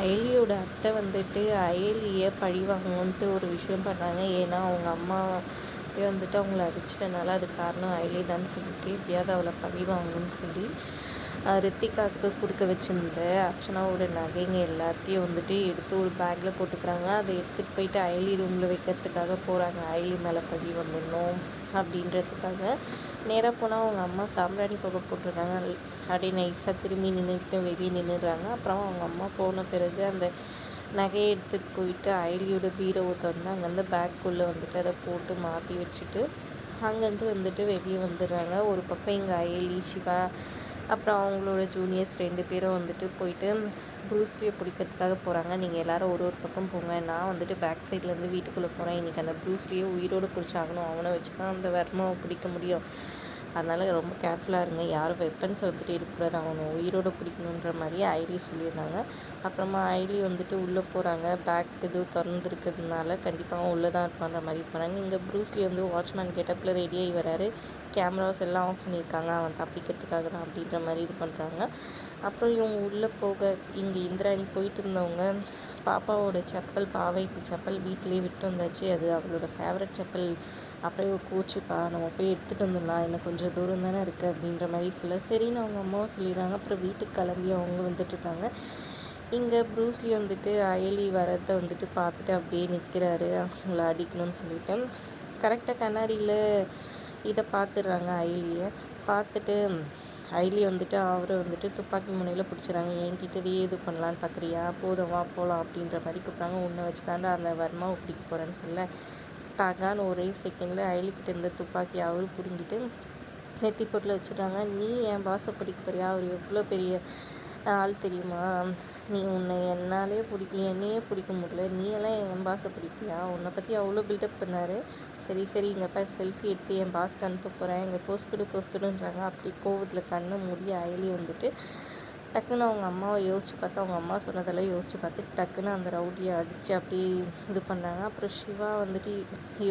அயலியோட அத்தை வந்துட்டு அயலியை பழி வாங்கணுன்ட்டு ஒரு விஷயம் பண்ணாங்க. ஏன்னா அவங்க அம்மாவே வந்துட்டு அவங்கள அடிச்சிட்டனால அது காரணம் அயலி தான் சொல்லிட்டு எப்படியாவது அவளை பழி வாங்கணும்னு சொல்லி ரித்திகாவுக்கு கொடுக்க வச்சுருந்த அர்ச்சனாவோட நகைங்க எல்லாத்தையும் வந்துட்டு எடுத்து ஒரு பேக்கில் போட்டுக்கிறாங்க. அதை எடுத்துகிட்டு போயிட்டு அயலி ரூமில் வைக்கிறதுக்காக போகிறாங்க. அயலி மேலே பழி வந்துடணும் அப்படின்றதுக்காக நேராக போனால் அவங்க அம்மா சாம்பிராணி புகை போட்டிருக்காங்க. அப்படியே நைஸாக திரும்பி நின்றுட்டு வெளியே நின்றுடுறாங்க. அப்புறம் அவங்க அம்மா போன பிறகு அந்த நகையை எடுத்துகிட்டு போயிட்டு அயலியோட பீரோவை திறந்து அங்கேருந்து பேக்குள்ளே வந்துட்டு அதை போட்டு மாற்றி வச்சுட்டு அங்கேருந்து வந்துட்டு வெளியே வந்துடுறாங்க. ஒரு பக்கம் இங்கே அயலி, சிவா, அப்புறம் அவங்களோட ஜூனியர்ஸ் 2 பேரும் வந்துட்டு போயிட்டு ப்ரூஸ்லியை பிடிக்கிறதுக்காக போகிறாங்க. நீங்கள் எல்லோரும் ஒரு பக்கம் போங்க, நான் வந்துட்டு பேக் சைட்லேருந்து வீட்டுக்குள்ளே போகிறேன். இன்றைக்கி அந்த ப்ரூஸ்லியை உயிரோடு பிடிச்சாகணும், அவனை வச்சு தான் அந்த வர்மாவை பிடிக்க முடியும். அதனால் ரொம்ப கேர்ஃபுல்லாக இருங்க, யாரும் வெப்பன்ஸ் வந்துட்டு எடுக்கக்கூடாது, அவனை உயிரோடு பிடிக்கணுன்ற மாதிரியே ஐலி சொல்லிடுறாங்க. அப்புறமா ஐலி வந்துட்டு உள்ளே போகிறாங்க. பேக் இது திறந்துருக்கிறதுனால கண்டிப்பாக உள்ளே தான் இருப்பான்ற மாதிரி போனாங்க. இங்கே ப்ரூஸ்லி வந்து வாட்ச்மேன் கெட்டப்பில் ரெடியாகி வராரு. கேமராஸ் எல்லாம் ஆஃப் பண்ணியிருக்காங்க, அவன் தப்பிக்கிறதுக்காக தான் அப்படின்ற மாதிரி இது பண்ணுறாங்க. அப்புறம் இவங்க உள்ளே போக இங்கே இந்திராணி போயிட்டு இருந்தவங்க பாப்பாவோட செப்பல், பாவைக்கு செப்பல் வீட்டிலேயே விட்டு வந்தாச்சு, அது அவளோட ஃபேவரட் செப்பல். அப்படியே கோச்சுப்பா, நம்ம போய் எடுத்துகிட்டு வந்துடலாம், எனக்கு கொஞ்சம் தூரம் தானே இருக்குது அப்படின்ற மாதிரி சொல்ல சரின்னு அவங்க அம்மாவும் சொல்லிடுறாங்க. அப்புறம் வீட்டுக்கு கிளம்பி அவங்க வந்துட்டுருக்காங்க. இங்கே ப்ரூஸ்லி வந்துட்டு அயலி வரதை வந்துட்டு பார்த்துட்டு அப்படியே நிற்கிறாரு, அவங்கள அடிக்கணும்னு சொல்லிட்டு. கரெக்டாக கண்ணாடியில் இதை பார்த்துடுறாங்க. அயலியை பார்த்துட்டு அயலி வந்துட்டு அவரை வந்துட்டு துப்பாக்கி முனையில் பிடிச்சிறாங்க. என்கிட்டவே இது பண்ணலான்னு பார்க்குறியா, போதும் வா போகலாம் அப்படின்ற மாதிரி கூப்பிட்றாங்க. உன்னை வச்சு தாண்டா அந்த வர்மாவை பிடிக்க போகிறேன்னு சொல்ல டாக்கான்னு ஒரே செகண்டில் அயலிக்கிட்ட இருந்த துப்பாக்கி அவரு பிடுங்கிட்டு நெத்தி பொட்டில் வச்சுட்டாங்க. நீ என் பாஸை பிடிக்க போறியா, அவர் எவ்வளோ பெரிய ஆள் தெரியுமா, உன்னை என்னையே பிடிக்க முடியல, நீ எல்லாம் என் பாஸை பிடிப்பியா, உன்னை பற்றி அவ்வளோ பில்டப் பண்ணார். சரி இங்கேப்பா செல்ஃபி எடுத்து என் பாஸ்க்கு அனுப்ப போகிறேன், இங்கே போஸ்கடுன்றாங்க. அப்படி கோவத்தில் கண்ணை மூடி அயலி வந்துட்டு டக்குன்னு அவங்க அம்மாவை யோசித்து பார்த்து, அவங்க அம்மா சொன்னதெல்லாம் யோசித்து பார்த்து டக்குன்னு அந்த ரவுடியை அடித்து அப்படியே இது பண்ணாங்க. அப்புறம் சிவா வந்துட்டு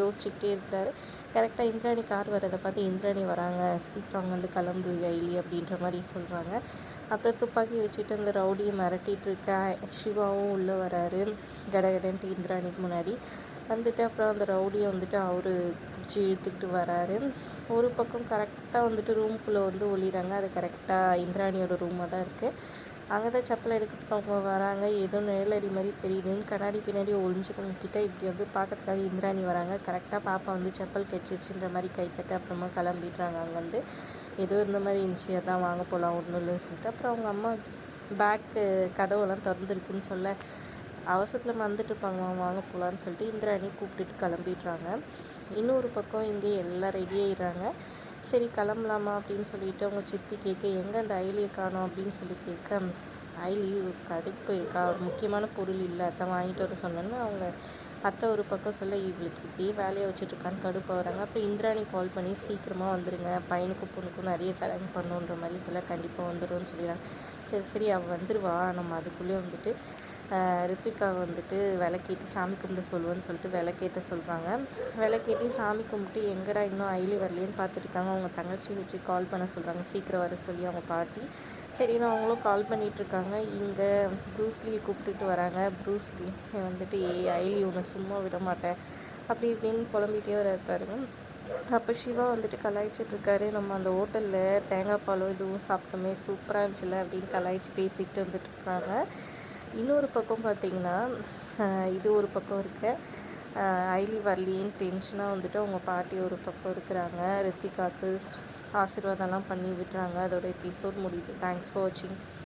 யோசிச்சுக்கிட்டே இருக்கிறாரு. கரெக்டாக இந்திராணி கார் வரதை பார்த்து இந்திராணி வராங்க, சீக்கிரம் அங்கேருந்து கிளம்பு அயலி அப்படின்ற மாதிரி சொல்கிறாங்க. அப்புறம் துப்பாக்கி வச்சுட்டு அந்த ரவுடியை மிரட்டிகிட்டு இருக்க சிவாவும் உள்ளே வராரு கடகடன்ட்டு இந்திராணிக்கு முன்னாடி வந்துட்டு. அப்புறம் அந்த ரவுடியை வந்துட்டு அவர் பிடிச்சி இழுத்துக்கிட்டு வராரு. ஒரு பக்கம் கரெக்டாக வந்துட்டு ரூம்குள்ளே வந்து ஒளிறாங்க. அது கரெக்டாக இந்திராணியோட ரூமாக தான் இருக்குது. அங்கே தான் செப்பல் எடுக்கிறதுக்கு அவங்க வராங்க. ஏதோ நிழலடி மாதிரி தெரியுதுன்னு கண்ணாடி பின்னாடி ஒளிஞ்சவங்க கிட்டே இப்படி வந்து பார்க்கறதுக்காக இந்திராணி வராங்க. கரெக்டாக பாப்பா வந்து செப்பல் கெச்சிச்சுன்ற மாதிரி கைப்பற்றி அப்புறமா கிளம்பிடுறாங்க. அங்கேருந்து ஏதோ இருந்த மாதிரி இருந்துச்சு, அதான் வாங்க போகலாம் ஒன்றும் இல்லைன்னு சொல்லிட்டு. அப்புறம் அவங்க அம்மா பேக்கு கதவெல்லாம் திறந்துருக்குன்னு சொல்ல அவசரத்தில் வந்துட்டுருப்பாங்க, வாங்க போகலான்னு சொல்லிட்டு இந்திராணி கூப்பிட்டுட்டு கிளம்பிடுறாங்க. இன்னொரு பக்கம் இங்கே எல்லாம் ரெடியாகிடுறாங்க. சரி கிளம்பலாமா அப்படின்னு சொல்லிட்டு அவங்க சித்தி கேட்க எங்கே அந்த அயலியை காணோம் அப்படின்னு சொல்லி கேட்க அயலி கடைக்கு போயிருக்கா, ஒரு முக்கியமான பொருள் இல்லை, அதான் வாங்கிட்டு வர சொன்னேன்னு அவங்க அத்தை ஒரு பக்கம் சொல்ல இவளுக்கு இதே வேலையை வச்சுட்ருக்கான்னு கடுப்பாக வராங்க. அப்புறம் இந்திராணி கால் பண்ணி சீக்கிரமாக வந்துடுங்க, பையனுக்கும் பொண்ணுக்கும் நிறைய செலவு பண்ணுன்ற மாதிரி சொல்ல கண்டிப்பாக வந்துடும்னு சொல்லிடுறாங்க. சரி அவள் வந்துடுவா, நம்ம அதுக்குள்ளேயே வந்துட்டு ரித்விகாவை வந்துட்டு விளக்கேற்றி சாமி கும்பிட சொல்லுவேன்னு சொல்லிட்டு விளக்கேற்ற சொல்கிறாங்க. விளக்கேற்றி சாமி கும்பிட்டு எங்கடா இன்னும் அயலி வரலேன்னு பார்த்துட்ருக்காங்க. அவங்க தங்கச்சி வச்சு கால் பண்ண சொல்கிறாங்க, சீக்கிரம் வர சொல்லி அவங்க பாட்டி. சரின்னு அவங்களும் கால் பண்ணிகிட்ருக்காங்க. இங்கே ப்ரூஸ்லியை கூப்பிட்டுட்டு வராங்க. ப்ரூஸ்லி வந்துட்டு அயலி உன்னை சும்மா விட மாட்டேன் அப்படி இப்படின்னு புலம்பிகிட்டே வர பாருங்க. அப்போ சிவா வந்துட்டு கலாய்ச்சிட்ருக்காரு, நம்ம அந்த ஹோட்டலில் தேங்காய் பாலும் இதுவும் சாப்பிட்டோமே சூப்பராக இருந்துச்சுல்ல அப்படின்னு கலாய்ச்சி பேசிக்கிட்டு வந்துட்டுருக்காங்க. இன்னொரு பக்கம் பார்த்திங்கன்னா இது ஒரு பக்கம் இருக்கு, அயலி வரலின்னு டென்ஷனாக வந்துட்டு அவங்க பாட்டி ஒரு பக்கம் இருக்கிறாங்க. ரித்திகாவுக்கு ஆசீர்வாதம்லாம் பண்ணி விட்டுறாங்க. அதோட எபிசோட் முடியுது. தேங்க்ஸ் ஃபார் வாட்சிங்.